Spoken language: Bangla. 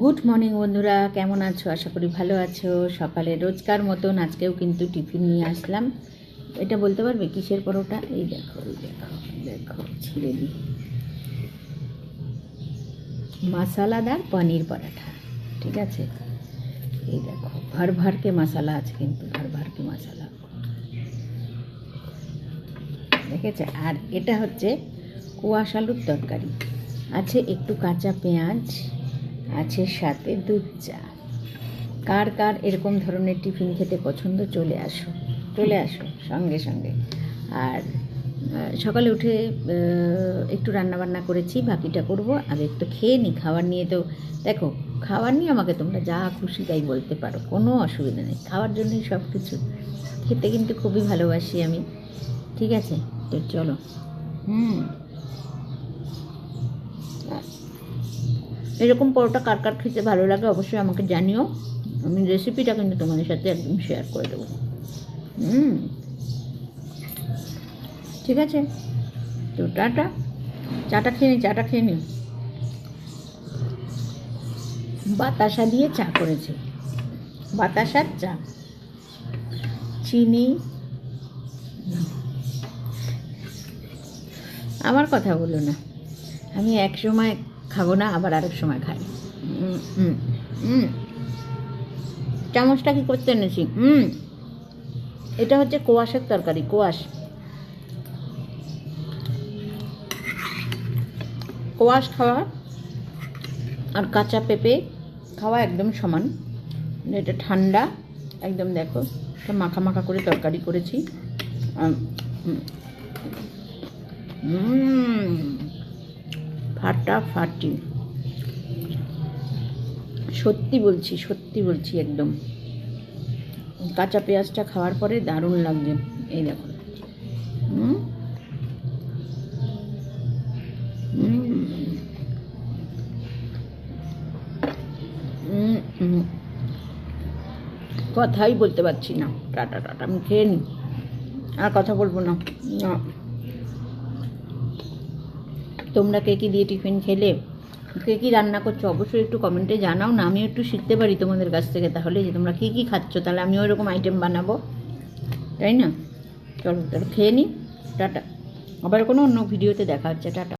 গুড মর্নিং বন্ধুরা, কেমন আছো? আশা করি ভালো আছো। সকালে রোজকার মতন আজকেও কিন্তু টিফিন নিয়ে আসলাম। এটা বলতে পারবে কিসের পরোটা? এই দেখো দেখো ছিঁড়ে দিই। মশলাদার পনির পরাঠা, ঠিক আছে। এই দেখো ভর ভর কে মশলা আছে, কিন্তু ভর ভর কে মশলা দেখেছে। আর এটা হচ্ছে কুয়াশ আলুর তরকারি, আছে একটু কাঁচা পেঁয়াজ, আছে সাথে দুধ চা। কার কার এরকম ধরনের টিফিন খেতে পছন্দ? চলে আসো সঙ্গে সঙ্গে। আর সকালে উঠে একটু রান্নাবান্না করেছি, বাকিটা করব। আগে একটু খেয়ে নিই। খাবার নিয়ে তো দেখো, খাবার নিয়ে আমাকে তোমরা যা খুশি তাই বলতে পারো, কোনো অসুবিধা নেই। খাওয়ার জন্যই সব কিছু। খেতে কিন্তু খুবই ভালোবাসি আমি, ঠিক আছে। তো চলো। এরকম পরোটা কার কার খেতে ভালো লাগে অবশ্যই আমাকে জানিও। আমি রেসিপিটা কিন্তু তোমাদের সাথে একদম শেয়ার করে দেবো। ঠিক আছে, তো টাটা। চাটা খেয়ে নি। বাতাসা দিয়ে চা করেছে, বাতাসার চা, চিনি। আমার কথা বলো না, আমি এক সময় খাবো না, আবার আরেক সময় খাই। চামচটা কি করতে এনেছি? এটা হচ্ছে কোয়াশের তরকারি। কোয়াশ খাওয়া আর কাঁচা পেঁপে খাওয়া একদম সমান। এটা ঠান্ডা একদম। দেখো এটা মাখা মাখা করে তরকারি করেছি। ফাটাফাটি, সত্যি বলছি একদম। কাঁচা পেঁয়াজটা খাওয়ার পরে দারুণ লাগছে। এই দেখো, কথাই বলতে পারছি না। টাটা আমি খেয়ে নিই, আর কথা বলবো না। তোমরা কে কী দিয়ে টিফিন খেলে, কে কী রান্না করছো অবশ্যই একটু কমেন্টে জানাও না, আমিও একটু শিখতে পারি তোমাদের কাছ থেকে। তাহলে যে তোমরা কী কী খাচ্ছ, তাহলে আমিও ওরকম আইটেম বানাবো, তাই না? চলো তাহলে খেয়ে নিই। টাটা, আবার কোনো অন্য ভিডিওতে দেখা হচ্ছে। টাটা।